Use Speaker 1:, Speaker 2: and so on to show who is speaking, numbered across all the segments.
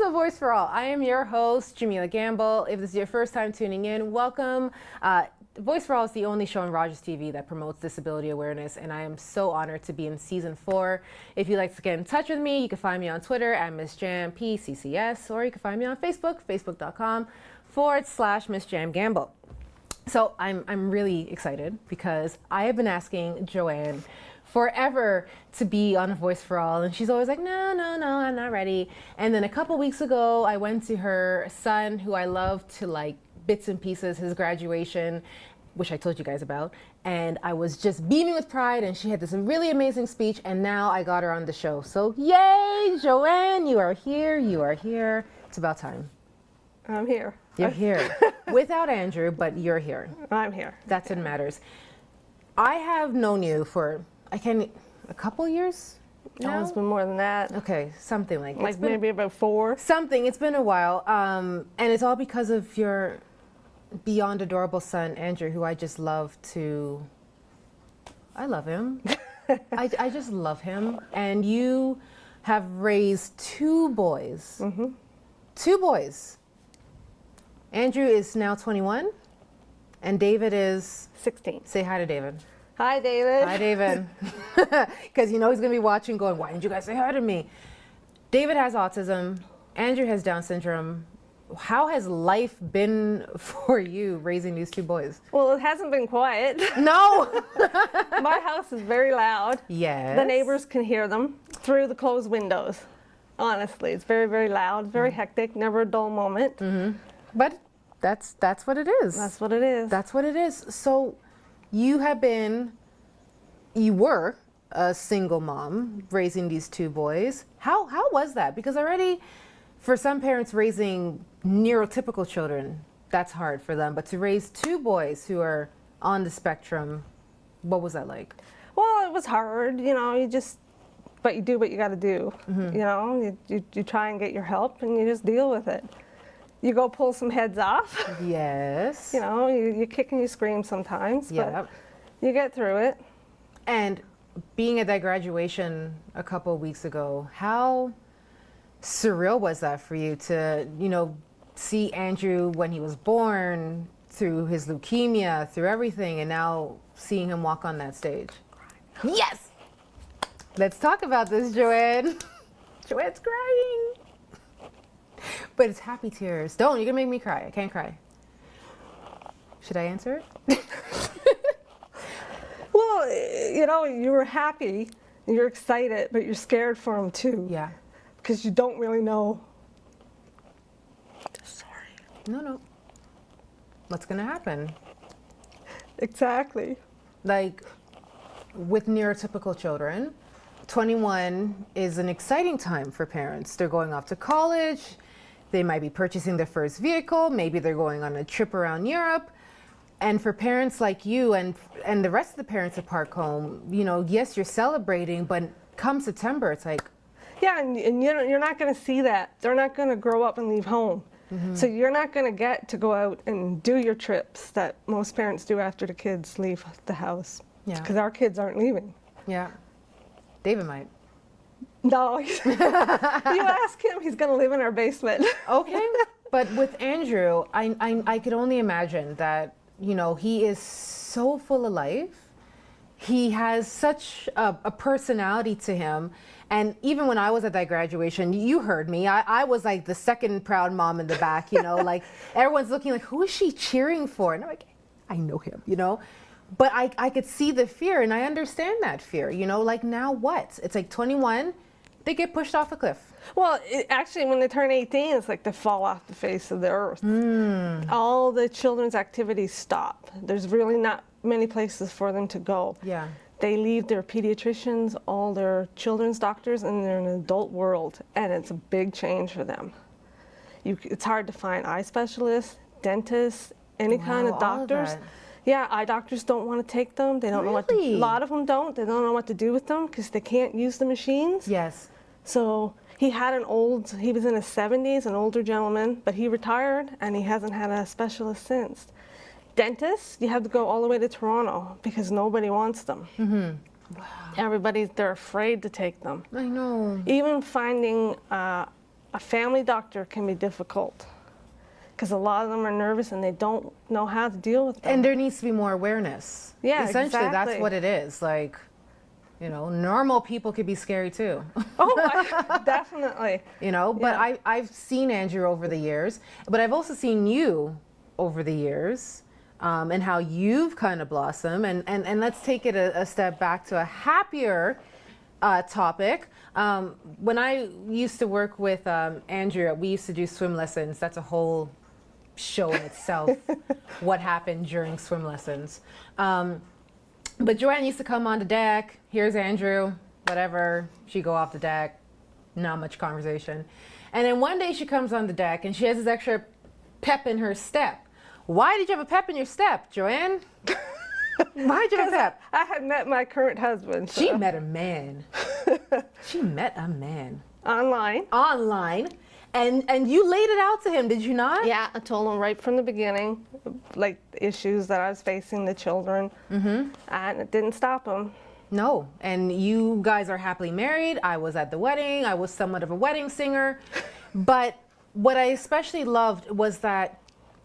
Speaker 1: to Voice for All. I am your host, Jamila Gamble. If this is your first time tuning in, welcome. Voice for All is the only show on Rogers TV that promotes disability awareness, and I am so honored to be in season 4. If you'd like to get in touch with me, you can find me on Twitter at MissJamPCCS, or you can find me on Facebook, facebook.com/MissJamGamble. So I'm really excited because I have been asking Joanne forever to be on Voice for All, and she's always like, no, I'm not ready. And then a couple weeks ago, I went to her son, who I love to like bits and pieces, his graduation, which I told you guys about, and I was just beaming with pride, and she had this really amazing speech, and now I got her on the show. So yay, Joanne, you are here. It's about time.
Speaker 2: I'm here.
Speaker 1: You're here. Without Andrew, but you're here.
Speaker 2: I'm here.
Speaker 1: That's what matters. I have known you for, a couple years now?
Speaker 2: No, it's been more than that.
Speaker 1: Okay, something like
Speaker 2: Like maybe about 4.
Speaker 1: Something, it's been a while. And it's all because of your beyond adorable son, Andrew, who I just love I love him. I just love him. And you have raised 2 boys. Mm-hmm. 2 boys. Andrew is now 21, and David is
Speaker 2: 16.
Speaker 1: Say hi to David.
Speaker 2: Hi, David.
Speaker 1: Hi, David. Because you know he's going to be watching going, why didn't you guys say hi to me? David has autism. Andrew has Down syndrome. How has life been for you raising these 2 boys?
Speaker 2: Well, it hasn't been quiet.
Speaker 1: No!
Speaker 2: My house is very loud.
Speaker 1: Yes.
Speaker 2: The neighbors can hear them through the closed windows. Honestly, it's very, very loud, very hectic, never a dull moment.
Speaker 1: Mm-hmm. But that's what it is.
Speaker 2: That's what it is.
Speaker 1: That's what it is. So you were a single mom raising these 2 boys. How was that? Because already for some parents raising neurotypical children, that's hard for them. But to raise 2 boys who are on the spectrum, what was that like?
Speaker 2: Well, it was hard, but you do what you got to do. Mm-hmm. You try and get your help, and you just deal with it. You go pull some heads off.
Speaker 1: Yes.
Speaker 2: You kick and you scream sometimes, but you get through it.
Speaker 1: And being at that graduation a couple of weeks ago, how surreal was that for you to, see Andrew when he was born, through his leukemia, through everything, and now seeing him walk on that stage? Yes! Let's talk about this, Joanne. Joanne's crying. But it's happy tears. You're gonna make me cry. I can't cry. Should I answer it?
Speaker 2: Well, you were happy, you're excited, but you're scared for him too.
Speaker 1: Yeah.
Speaker 2: Because you don't really know. Sorry.
Speaker 1: No. What's gonna happen?
Speaker 2: Exactly.
Speaker 1: Like with neurotypical children, 21 is an exciting time for parents. They're going off to college. They might be purchasing their first vehicle. Maybe they're going on a trip around Europe. And for parents like you and the rest of the parents at Park Home, yes, you're celebrating, but come September, it's like...
Speaker 2: Yeah, and you're not going to see that. They're not going to grow up and leave home. Mm-hmm. So you're not going to get to go out and do your trips that most parents do after the kids leave the house.
Speaker 1: Yeah.
Speaker 2: Because our kids aren't leaving.
Speaker 1: Yeah. David might.
Speaker 2: No. You ask him, he's going to live in our basement.
Speaker 1: Okay. But with Andrew, I could only imagine that, he is so full of life. He has such a personality to him. And even when I was at that graduation, you heard me. I was like the second proud mom in the back, like everyone's looking like, who is she cheering for? And I'm like, I know him, But I could see the fear, and I understand that fear, like now what? It's like 21, they get pushed off a cliff.
Speaker 2: Well, actually, when they turn 18, it's like they fall off the face of the earth. All the children's activities stop. There's really not many places for them to go.
Speaker 1: Yeah.
Speaker 2: They leave their pediatricians, all their children's doctors, and they're in an adult world, and it's a big change for them. It's hard to find eye specialists, dentists, any kind of doctors. Yeah, eye doctors don't want to take them. They don't know what to, a lot of them don't. They don't know what to do with them because they can't use the machines.
Speaker 1: Yes.
Speaker 2: So he was in his 70s, an older gentleman, but he retired and he hasn't had a specialist since. Dentists, you have to go all the way to Toronto because nobody wants them. Mm-hmm. Wow. They're afraid to take them.
Speaker 1: I know.
Speaker 2: Even finding a family doctor can be difficult because a lot of them are nervous and they don't know how to deal with them.
Speaker 1: And there needs to be more awareness.
Speaker 2: Yeah,
Speaker 1: essentially,
Speaker 2: exactly.
Speaker 1: that's what it is. Like, you know, normal people could be scary too.
Speaker 2: Definitely.
Speaker 1: You know, but
Speaker 2: Yeah.
Speaker 1: I've seen Andrew over the years, but I've also seen you over the years, and how you've kind of blossomed. And let's take it a step back to a happier topic. When I used to work with Andrew, we used to do swim lessons. That's a whole show in itself, what happened during swim lessons. But Joanne used to come on the deck. Here's Andrew, whatever. She'd go off the deck, not much conversation. And then one day she comes on the deck and she has this extra pep in her step. Why did you have a pep in your step, Joanne? Why did you have a pep?
Speaker 2: I had met my current husband. So.
Speaker 1: She met a man. She met a man.
Speaker 2: Online.
Speaker 1: Online. And you laid it out to him, did you not?
Speaker 2: Yeah, I told him right from the beginning, like the issues that I was facing, the children, and it didn't stop him.
Speaker 1: No, and you guys are happily married. I was at the wedding. I was somewhat of a wedding singer. But what I especially loved was that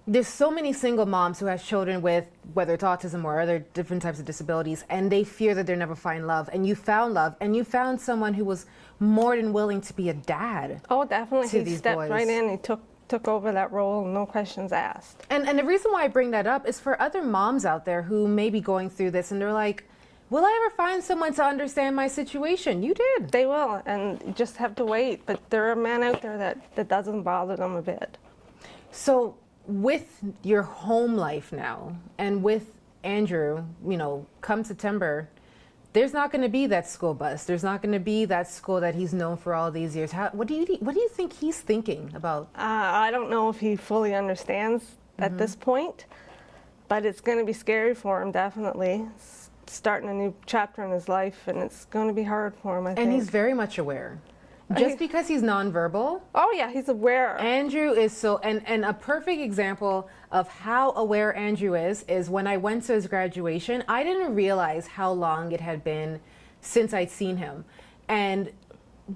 Speaker 1: there's so many single moms who have children with, whether it's autism or other different types of disabilities, and they fear that they'll never find love. And you found love, and you found someone who was more than willing to be a dad.
Speaker 2: Oh, definitely.
Speaker 1: To
Speaker 2: He
Speaker 1: these
Speaker 2: stepped
Speaker 1: boys.
Speaker 2: right in. He took over that role, no questions asked.
Speaker 1: And the reason why I bring that up is for other moms out there who may be going through this, and they're like, will I ever find someone to understand my situation? You did.
Speaker 2: They will, and you just have to wait. But there are men out there that doesn't bother them a bit.
Speaker 1: So with your home life now, and with Andrew, you know, come September, there's not going to be that school bus. There's not going to be that school that he's known for all these years. What do you think he's thinking about?
Speaker 2: I don't know if he fully understands at this point, but it's going to be scary for him, definitely. Starting a new chapter in his life, and it's going to be hard for him, I think.
Speaker 1: And he's very much aware. Just because he's nonverbal,
Speaker 2: oh yeah, he's aware.
Speaker 1: Andrew is so, and a perfect example of how aware Andrew is when I went to his graduation, I didn't realize how long it had been since I'd seen him. And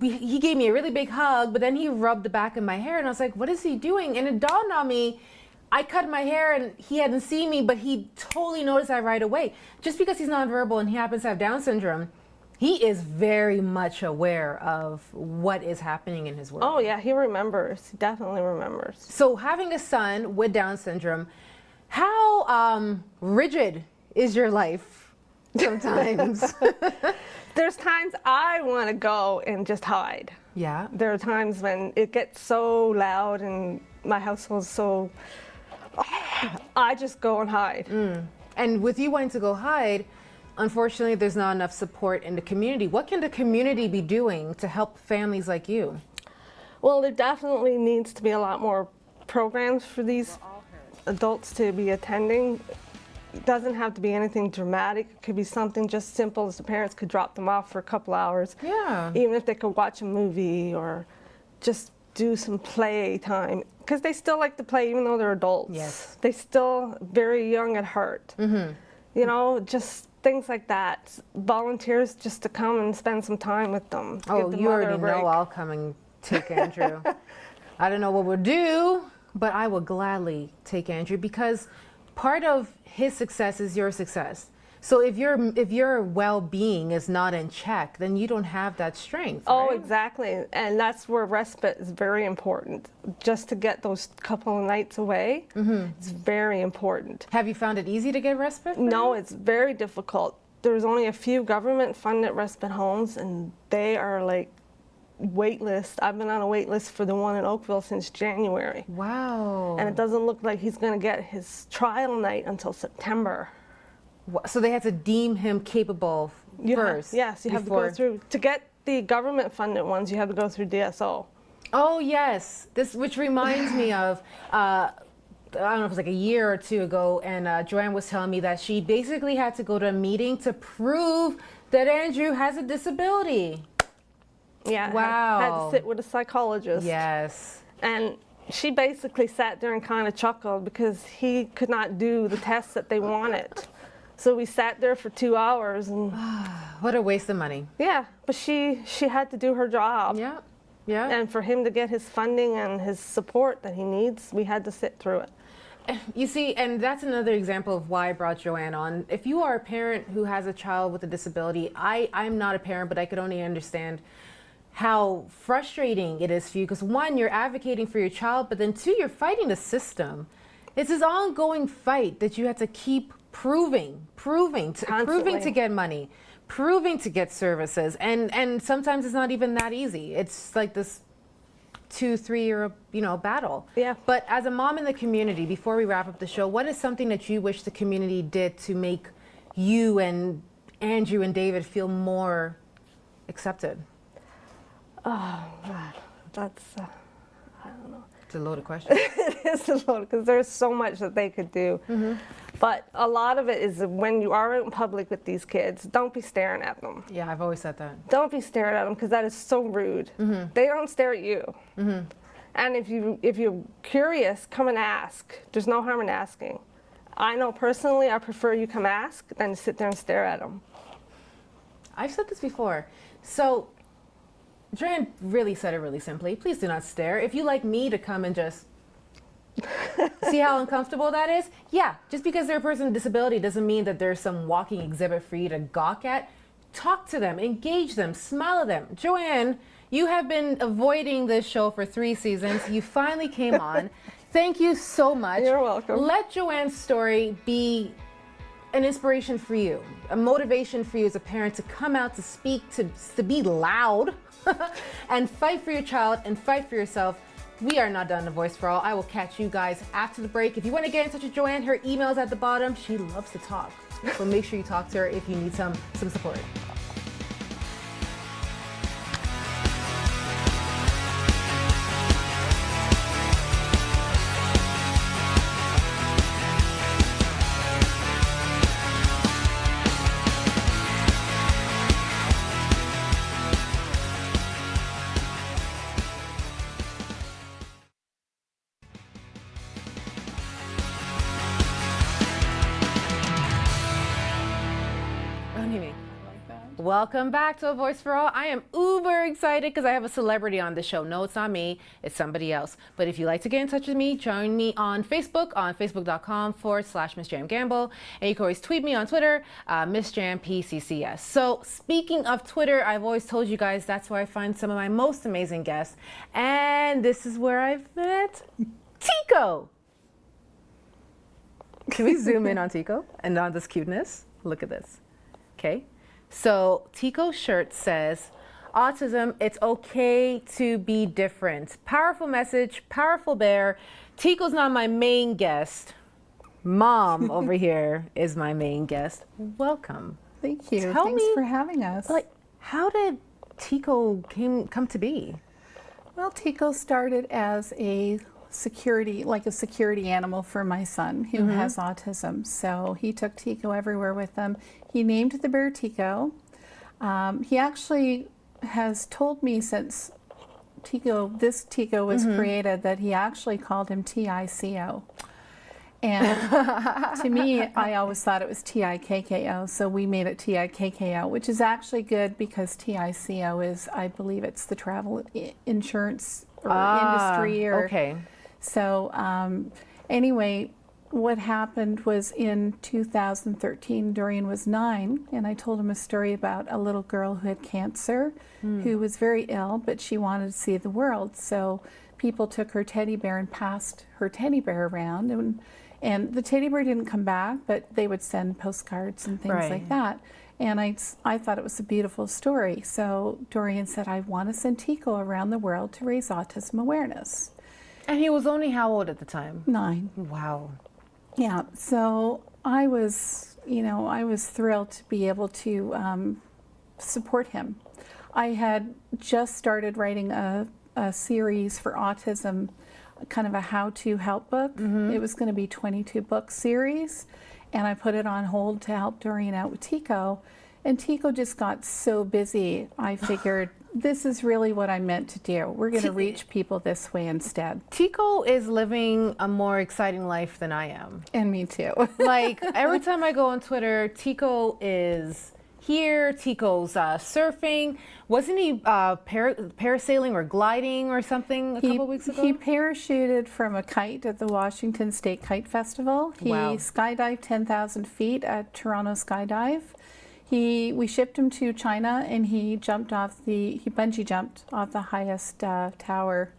Speaker 1: he gave me a really big hug, but then he rubbed the back of my hair, and I was like, what is he doing? And it dawned on me, I cut my hair and he hadn't seen me, but he totally noticed that right away. Just because he's nonverbal and he happens to have Down syndrome, he is very much aware of what is happening in his world.
Speaker 2: Oh yeah, he remembers. He definitely remembers.
Speaker 1: So having a son with Down syndrome, how rigid is your life sometimes?
Speaker 2: There's times I want to go and just hide.
Speaker 1: Yeah.
Speaker 2: There are times when it gets so loud and my household's so, I just go and hide.
Speaker 1: And with you wanting to go hide, unfortunately, there's not enough support in the community. What can the community be doing to help families like you?
Speaker 2: Well, there definitely needs to be a lot more programs for these adults to be attending. It doesn't have to be anything dramatic. It could be something just simple as the parents could drop them off for a couple hours.
Speaker 1: Yeah.
Speaker 2: Even if they could watch a movie or just do some play time. Because they still like to play even though they're adults.
Speaker 1: Yes.
Speaker 2: They still very young at heart. You know, just things like that. Volunteers just to come and spend some time with them.
Speaker 1: Oh, you already know I'll come and take Andrew. I don't know what we'll do, but I will gladly take Andrew because part of his success is your success. So if your well-being is not in check, then you don't have that strength.
Speaker 2: Oh,
Speaker 1: right?
Speaker 2: exactly. And that's where respite is very important. Just to get those couple of nights away, it's very important.
Speaker 1: Have you found it easy to get respite? for
Speaker 2: No,
Speaker 1: him?
Speaker 2: it's very difficult. There's only a few government-funded respite homes, and they are like wait list. I've been on a wait list for the one in Oakville since January.
Speaker 1: Wow.
Speaker 2: And it doesn't look like he's going to get his trial night until September.
Speaker 1: So they had to deem him capable first.
Speaker 2: Yes, you have to go through. To get the government-funded ones, you have to go through DSO.
Speaker 1: Oh yes, which reminds me of I don't know if it was like a year or two ago, and Joanne was telling me that she basically had to go to a meeting to prove that Andrew has a disability.
Speaker 2: Yeah.
Speaker 1: Wow.
Speaker 2: Had to sit with a psychologist.
Speaker 1: Yes.
Speaker 2: And she basically sat there and kind of chuckled because he could not do the tests that they wanted. So we sat there for 2 hours and
Speaker 1: What a waste of money.
Speaker 2: yeah, but she had to do her job.
Speaker 1: Yeah. Yeah.
Speaker 2: And for him to get his funding and his support that he needs, we had to sit through it.
Speaker 1: You see, and that's another example of why I brought Joanne on. If you are a parent who has a child with a disability, I'm not a parent, but I could only understand how frustrating it is for you, because one, you're advocating for your child, but then two, you're fighting the system. It's this ongoing fight that you have to keep proving to get money, proving to get services, and sometimes it's not even that easy. It's like this 2-3 year battle.
Speaker 2: Yeah.
Speaker 1: But as a mom in the community, before we wrap up the show, what is something that you wish the community did to make you and Andrew and David feel more accepted?
Speaker 2: Oh God, that's I don't know.
Speaker 1: It's a loaded question.
Speaker 2: It is a load, because there's so much that they could do. But a lot of it is when you are in public with these kids, don't be staring at them.
Speaker 1: Yeah, I've always said that.
Speaker 2: Don't be staring at them, because that is so rude. They don't stare at you. And if you're curious, come and ask. There's no harm in asking. I know personally, I prefer you come ask than to sit there and stare at them.
Speaker 1: I've said this before. So Joanne really said it really simply. Please do not stare. If you like me to come and just see how uncomfortable that is, yeah, just because they're a person with disability doesn't mean that there's some walking exhibit for you to gawk at. Talk to them, engage them, smile at them. Joanne, you have been avoiding this show for 3 seasons. You finally came on. Thank you so much.
Speaker 2: You're welcome.
Speaker 1: Let Joanne's story be an inspiration for you, a motivation for you as a parent to come out, to speak, to be loud, and fight for your child and fight for yourself. We are not done The Voice for All. I will catch you guys after the break. If you want to get in touch with Joanne, her email's at the bottom. She loves to talk, so make sure you talk to her if you need some support. Welcome back to A Voice for All. I am uber excited because I have a celebrity on the show. No, it's not me, it's somebody else. But if you'd like to get in touch with me, join me on Facebook, on facebook.com/Miss Jam Gamble. And you can always tweet me on Twitter, Miss Jam PCCS. So speaking of Twitter, I've always told you guys that's where I find some of my most amazing guests. And this is where I've met Tico. Can we zoom in on Tico and on this cuteness? Look at this. Okay. So Tico's shirt says, autism, it's okay to be different. Powerful message, powerful bear. Tico's not my main guest. Mom over here is my main guest. Welcome.
Speaker 3: Thank you.
Speaker 1: Tell
Speaker 3: Thanks
Speaker 1: me,
Speaker 3: for having us.
Speaker 1: Like, how did Tico come to be?
Speaker 3: Well, Tico started as a security animal for my son who has autism. So he took Tico everywhere with him. He named the bear Tico. He actually has told me since this Tico was created that he actually called him Tico. And to me, I always thought it was Tikko, so we made it Tikko, which is actually good because Tico is, I believe it's the travel insurance or industry.
Speaker 1: Okay.
Speaker 3: So anyway, what happened was in 2013, Dorian was 9, and I told him a story about a little girl who had cancer, who was very ill, but she wanted to see the world. So people took her teddy bear and passed her teddy bear around, and the teddy bear didn't come back, but they would send postcards and things like that. And I thought it was a beautiful story. So Dorian said, I want to send Tico around the world to raise autism awareness.
Speaker 1: And he was only how old at the time?
Speaker 3: 9.
Speaker 1: Wow.
Speaker 3: Yeah, so I was thrilled to be able to support him. I had just started writing a series for autism, kind of a how-to help book. It was going to be a 22-book series, and I put it on hold to help Dorian out with Tico. And Tico just got so busy, I figured this is really what I meant to do. We're going to reach people this way instead.
Speaker 1: Tico is living a more exciting life than I am.
Speaker 3: And me too.
Speaker 1: Like, every time I go on Twitter, Tico is here. Tico's surfing. Wasn't he parasailing or gliding or something a couple weeks ago?
Speaker 3: He parachuted from a kite at the Washington State Kite Festival. He skydived 10,000 feet at Toronto Skydive. We shipped him to China, and he bungee jumped off the highest tower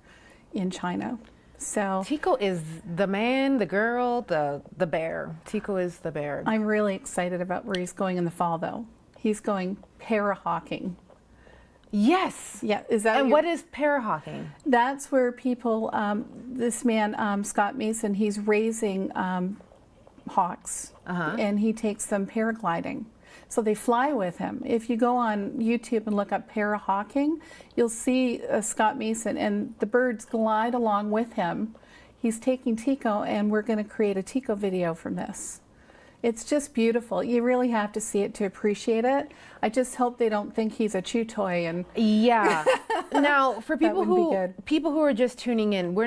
Speaker 3: in China. So
Speaker 1: Tico is the man, the girl, the bear. Tico is the bear.
Speaker 3: I'm really excited about where he's going in the fall, though. He's going para-hawking.
Speaker 1: Yes.
Speaker 3: Yeah. Is that?
Speaker 1: And what is para-hawking?
Speaker 3: That's where people. This man, Scott Mason, he's raising hawks, and he takes them paragliding. So they fly with him. If you go on YouTube and look up para-hawking, you'll see Scott Mason, and the birds glide along with him. He's taking Tico, and we're going to create a Tico video from this. It's just beautiful. You really have to see it to appreciate it. I just hope they don't think he's a chew toy. And
Speaker 1: yeah. Now, for people who are just tuning in,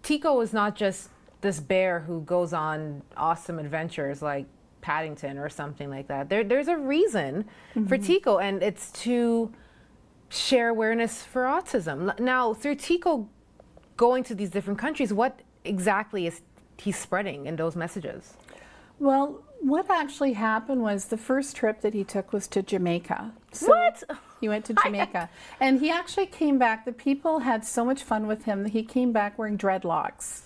Speaker 1: Tico is not just this bear who goes on awesome adventures like Paddington or something like that. There's a reason for Tico, and it's to share awareness for autism. Now, through Tico going to these different countries, what exactly is he spreading in those messages?
Speaker 3: Well, what actually happened was the first trip that he took was to Jamaica. So
Speaker 1: what?
Speaker 3: He went to Jamaica. And he actually came back. The people had so much fun with him that he came back wearing dreadlocks.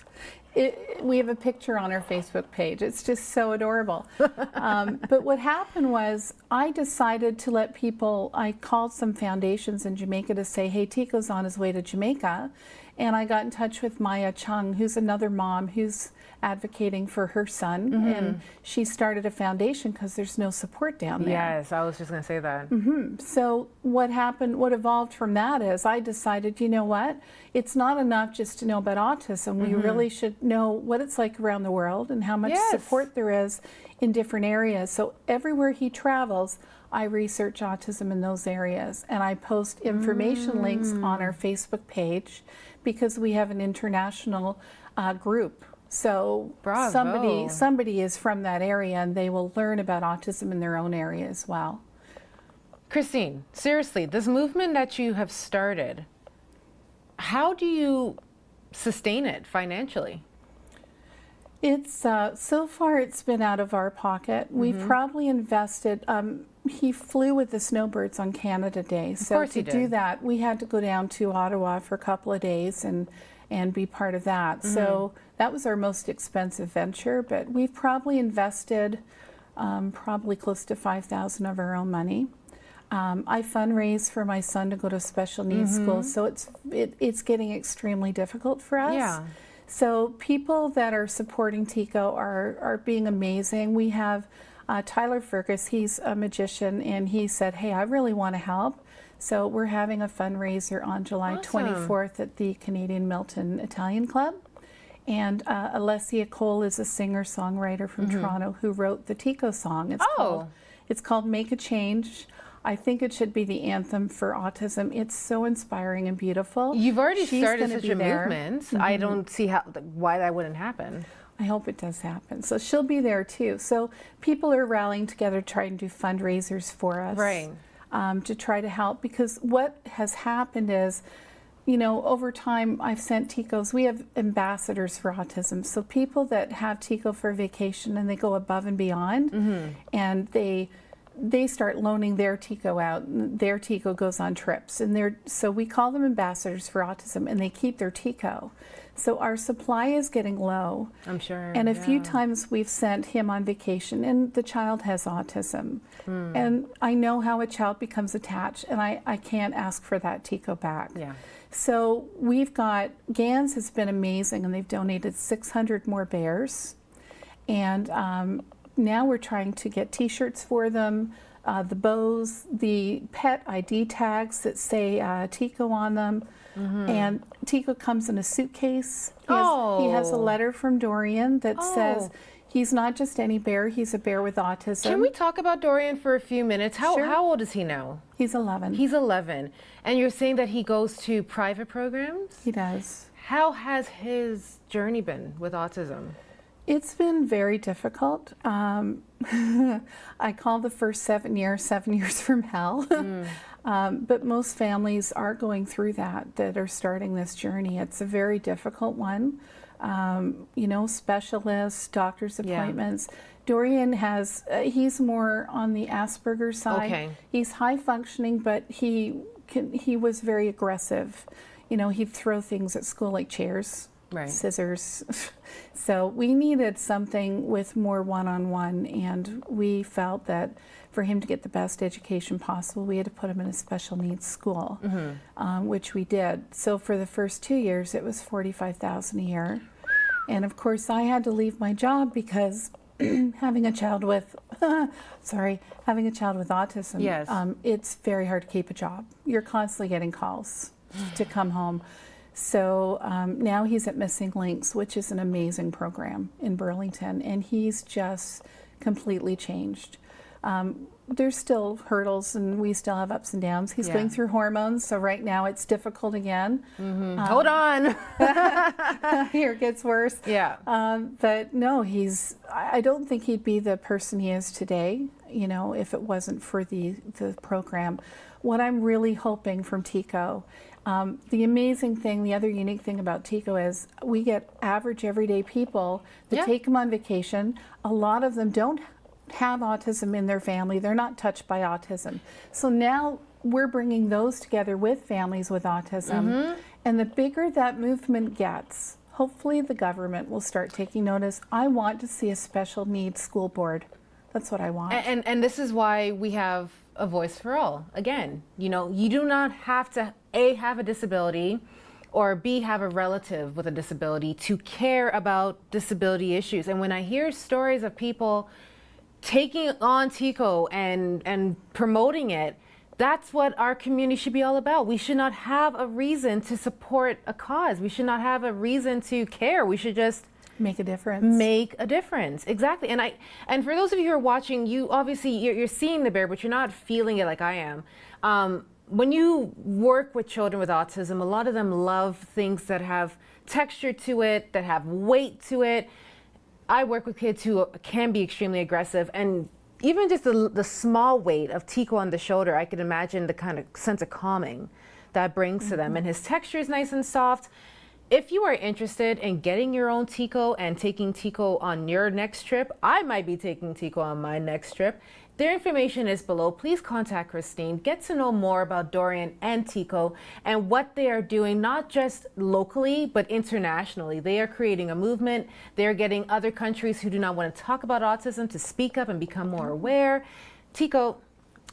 Speaker 3: We have a picture on our Facebook page. It's just so adorable. But what happened was I decided to let people, I called some foundations in Jamaica to say, hey, Tico's on his way to Jamaica. And I got in touch with Maya Chung, who's another mom who's advocating for her son. And she started a foundation because there's no support down there.
Speaker 1: Yes, I was just going to say that.
Speaker 3: So what happened, what evolved from that is I decided, you know what? It's not enough just to know about autism. We really should know what it's like around the world and how much support there is in different areas. So everywhere he travels, I research autism in those areas, and I post information links on our Facebook page because we have an international group. So somebody is from that area, and they will learn about autism in their own area as well.
Speaker 1: Christine, seriously, this movement that you have started, how do you sustain it financially?
Speaker 3: It's so far it's been out of our pocket. We've probably invested. He flew with the snowbirds on Canada Day, so to do that, we had to go down to Ottawa for a couple of days and be part of that. So that was our most expensive venture, but we've probably invested probably close to $5,000 of our own money. I fundraise for my son to go to special needs school, so it's getting extremely difficult for us.
Speaker 1: Yeah.
Speaker 3: So people that are supporting Tico are being amazing. We have Tyler Fergus, he's a magician, and he said, hey, I really want to help. So we're having a fundraiser on July 24th at the Canadian Milton Italian Club. And Alessia Cole is a singer-songwriter from Toronto who wrote the Tico song. It's called Make a Change. I think it should be the anthem for autism. It's so inspiring and beautiful.
Speaker 1: You've already started such a movement. I don't see why that wouldn't happen.
Speaker 3: I hope it does happen. So she'll be there too. So people are rallying together trying to do fundraisers for us.
Speaker 1: Right.
Speaker 3: To try to help, because what has happened is, you know, over time I've sent Ticos, we have ambassadors for autism. So people that have Tico for vacation and they go above and beyond, and they start loaning their Tico out. Their Tico goes on trips, and so we call them ambassadors for autism, and they keep their Tico. So our supply is getting low.
Speaker 1: I'm sure.
Speaker 3: And a few times we've sent him on vacation, and the child has autism. And I know how a child becomes attached, and I can't ask for that Tico back.
Speaker 1: Yeah.
Speaker 3: So we've got, GANS has been amazing, and they've donated 600 more bears. And now we're trying to get t-shirts for them, the bows, the pet ID tags that say Tico on them. And Tico comes in a suitcase. He has a letter from Dorian that says he's not just any bear, he's a bear with autism.
Speaker 1: Can we talk about Dorian for a few minutes? How old is he now?
Speaker 3: He's 11.
Speaker 1: He's 11. And you're saying that he goes to private programs?
Speaker 3: He does.
Speaker 1: How has his journey been with autism?
Speaker 3: It's been very difficult. I call the first 7 years from hell. But most families are going through that are starting this journey. It's a very difficult one. You know, specialists, doctor's appointments. Dorian has, he's more on the Asperger's side.
Speaker 1: Okay.
Speaker 3: He's high functioning, but he was very aggressive. You know, he'd throw things at school like chairs, scissors. So we needed something with more one-on-one, and we felt that for him to get the best education possible, we had to put him in a special needs school, which we did. So for the first 2 years, it was $45,000 a year. And of course, I had to leave my job because having a child with, having a child with autism, it's very hard to keep a job. You're constantly getting calls to come home. So now he's at Missing Links, which is an amazing program in Burlington, and he's just completely changed. There's still hurdles, and we still have ups and downs. He's going through hormones, so right now it's difficult again.
Speaker 1: Hold on.
Speaker 3: Here it gets worse. But no, I don't think he'd be the person he is today, you know, if it wasn't for the program. What I'm really hoping from Tico, the amazing thing, the other unique thing about Tico is we get average everyday people that take him on vacation. A lot of them don't have autism in their family. They're not touched by autism. So now we're bringing those together with families with autism. And the bigger that movement gets, hopefully the government will start taking notice. I want to see a special needs school board. That's what I want.
Speaker 1: And this is why we have a voice for all. Again, you know, you do not have to A, have a disability, or B, have a relative with a disability to care about disability issues. And when I hear stories of people taking on Tico and promoting it, that's what our community should be all about. We should not have a reason to support a cause. We should not have a reason to care. We should just
Speaker 3: make a difference.
Speaker 1: Make a difference, exactly. And for those of you who are watching, you obviously you're seeing the bear, but you're not feeling it like I am. When you work with children with autism, a lot of them love things that have texture to it, that have weight to it. I work with kids who can be extremely aggressive, and even just the small weight of Tico on the shoulder, I can imagine the kind of sense of calming that brings to them. And his texture is nice and soft. If you are interested in getting your own Tico and taking Tico on your next trip, I might be taking Tico on my next trip. Their information is below. Please contact Christine. Get to know more about Dorian and Tico and what they are doing, not just locally, but internationally. They are creating a movement. They're getting other countries who do not want to talk about autism to speak up and become more aware. Tico,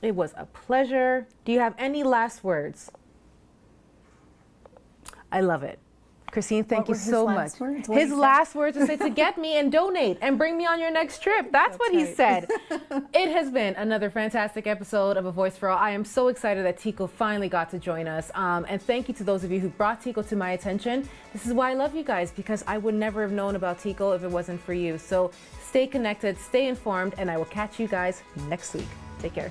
Speaker 1: it was a pleasure. Do you have any last words? I love it. Christine, thank you so much. His last words are to get me and donate and bring me on your next trip. That's what he said. It has been another fantastic episode of A Voice for All. I am so excited that Tico finally got to join us. And thank you to those of you who brought Tico to my attention. This is why I love you guys, because I would never have known about Tico if it wasn't for you. So stay connected, stay informed, and I will catch you guys next week. Take care.